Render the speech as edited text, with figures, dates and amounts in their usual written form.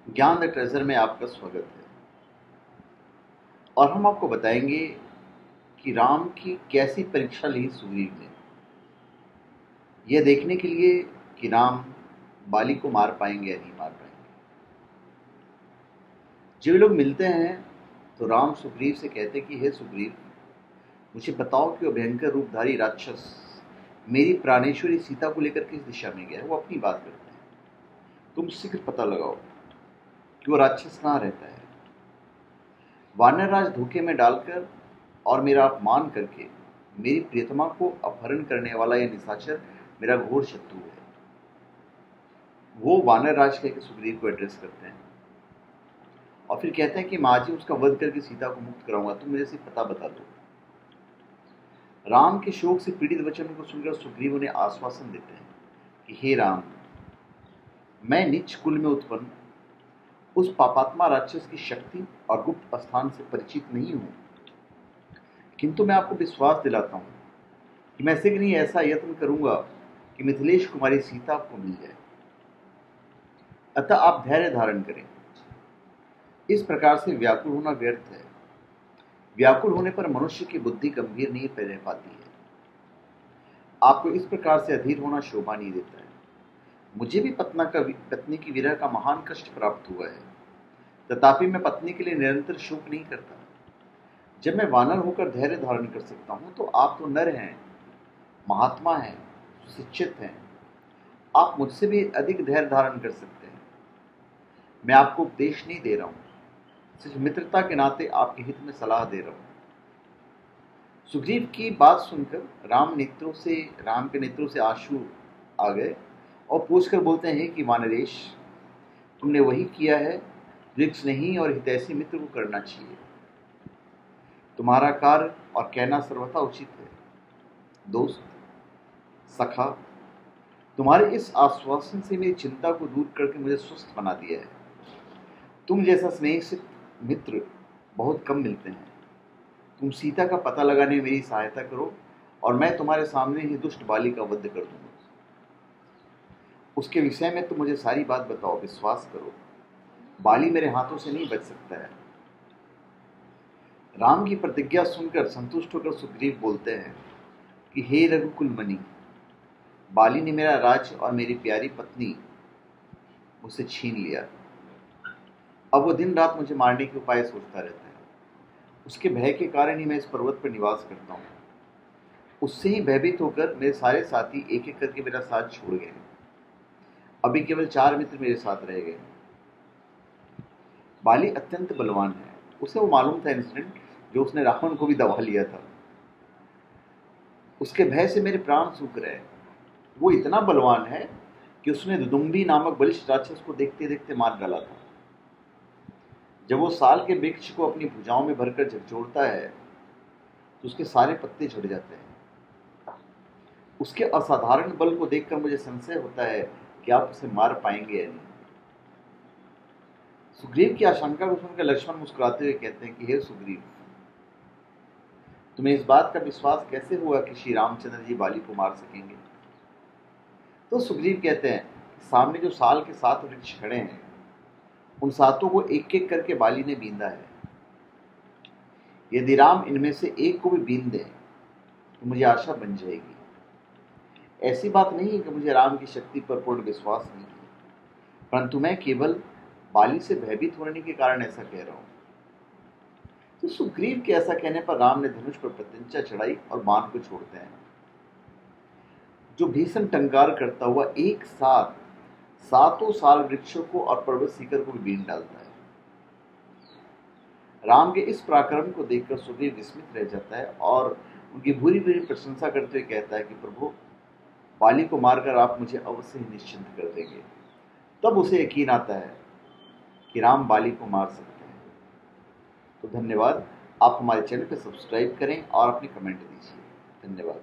ज्ञान the treasure में आपका स्वागत है। और हम आपको बताएंगे कि राम की कैसी परीक्षा ली सुग्रीव ने, यह देखने के लिए कि राम बाली को मार पाएंगे या नहीं मार पाएंगे। जब लोग मिलते हैं तो राम सुग्रीव से कहते कि हे सुग्रीव, मुझे बताओ कि वह भयंकर रूपधारी राक्षस मेरी प्राणेश्वरी सीता को लेकर किस दिशा में गया है। वो अपनी बात करते हैं, तुम शीघ्र पता लगाओ कि वो राक्षस कहाँ रहता है। वानरराज धोखे में डालकर और मेरा अपमान करके मेरी प्रियतमा को अपहरण करने वाला यह निशाचर मेरा घोर शत्रु है। वो वानरराज कहकर सुग्रीव को एड्रेस करते हैं और फिर कहते हैं कि मैं आज ही उसका वध करके सीता को मुक्त कराऊंगा, तुम मुझे सिर्फ पता बता दो। राम के शोक से पीड़ित वचन को सुनकर सुग्रीव उन्हें आश्वासन देते हैं कि हे राम, मैं नीच कुल में उत्पन्न उस पापात्मा राक्षस की शक्ति और गुप्त स्थान से परिचित नहीं हूं, किंतु मैं आपको विश्वास दिलाता हूं कि मैं शीघ्र ही ऐसा यत्न करूंगा कि मिथिलेश कुमारी सीता आपको मिल जाए। अतः आप धैर्य धारण करें। इस प्रकार से व्याकुल होना व्यर्थ है। व्याकुल होने पर मनुष्य की बुद्धि गंभीर नहीं रह पाती है। आपको इस प्रकार से अधीर होना शोभा नहीं देता है। मुझे भी पत्नी की विरह का महान कष्ट प्राप्त हुआ है, तथापि मैं पत्नी के लिए निरंतर शोक नहीं करता। जब मैं वानर होकर धैर्य धारण कर सकता हूं तो आप तो नर हैं, महात्मा हैं, सुशिक्षित हैं, आप मुझसे भी अधिक धैर्य धारण कर सकते हैं। मैं आपको उपदेश नहीं दे रहा हूं, सिर्फ मित्रता के नाते आपके हित में सलाह दे रहा हूं। सुग्रीव की बात सुनकर राम के नेत्रों से आंसू आ गए और पूछकर बोलते हैं कि वानरेश, तुमने वही किया है जो एक स्नेही और हितैषी मित्र को करना चाहिए। तुम्हारा कार्य और कहना सर्वथा उचित है। दोस्त, सखा, तुम्हारे इस आश्वासन से मेरी चिंता को दूर करके मुझे स्वस्थ बना दिया है। तुम जैसा स्नेहित मित्र बहुत कम मिलते हैं। तुम सीता का पता लगाने में मेरी सहायता करो और मैं तुम्हारे सामने ही दुष्ट बाली का वध कर दूंगा। उसके विषय में तुम मुझे सारी बात बताओ, विश्वास करो, बाली मेरे हाथों से नहीं बच सकता है। राम की प्रतिज्ञा सुनकर संतुष्ट होकर सुग्रीव बोलते हैं कि हे रघुकुल मणि, बाली ने मेरा राज और मेरी प्यारी पत्नी मुझसे छीन लिया। अब वो दिन रात मुझे मारने के उपाय सोचता रहता है। उसके भय के कारण ही मैं इस पर्वत पर निवास करता हूँ। उससे ही भयभीत होकर मेरे सारे साथी एक एक करके मेरा साथ छोड़ गए। अभी केवल 4 मित्र मेरे साथ रह गए। बाली अत्यंत बलवान है। उसे वो मालूम था इंसिडेंट जो उसने रावण को भी दबा लिया था। उसके भय से मेरे प्राण सूख रहे। वो इतना बलवान है कि उसने दुदुम्बी नामक बलिष्ठ राक्षस को देखते देखते मार डाला था। जब वो साल के वृक्ष को अपनी भुजाओं में भरकर झकझोरता है तो उसके सारे पत्ते झड़ जाते हैं। उसके असाधारण बल को देखकर मुझे संशय होता है कि आप उसे मार पाएंगे या नहीं। सुग्रीव की आशंका को सुनकर लक्ष्मण मुस्कुराते हुए कहते हैं कि हे सुग्रीव, तुम्हें इस बात का विश्वास कैसे हुआ कि श्री रामचंद्र जी बाली को मार सकेंगे। तो सुग्रीव कहते हैं, सामने जो साल के 7 वृक्ष खड़े हैं, उन 7 को एक एक करके बाली ने बींधा है। यदि राम इनमें से एक को भी बींध दें तो मुझे आशा बन जाएगी। ऐसी बात नहीं है कि मुझे राम की शक्ति पर पूर्ण विश्वास नहीं है, परंतु मैं केवल बाली से भयभीत होने के कारण ऐसा कह रहा हूं। तो सुग्रीव के ऐसा कहने पर राम ने धनुष पर प्रत्यंचा चढ़ाई और बाण को छोड़ते हैं, जो भीषण टंकार करता हुआ एक साथ 7 साल वृक्षों को और पर्वत शिखर को भी बीन डालता है। राम के इस पराक्रम को देखकर सुग्रीव विस्मित रह जाता है और उनकी भूरी भूरी प्रशंसा करते हुए कहता है कि प्रभु, बाली को मारकर आप मुझे अवश्य ही निश्चिंत कर देंगे। तब उसे यकीन आता है कि राम बाली को मार सकते हैं। तो धन्यवाद। आप हमारे चैनल पर सब्सक्राइब करें और अपनी कमेंट दीजिए। धन्यवाद।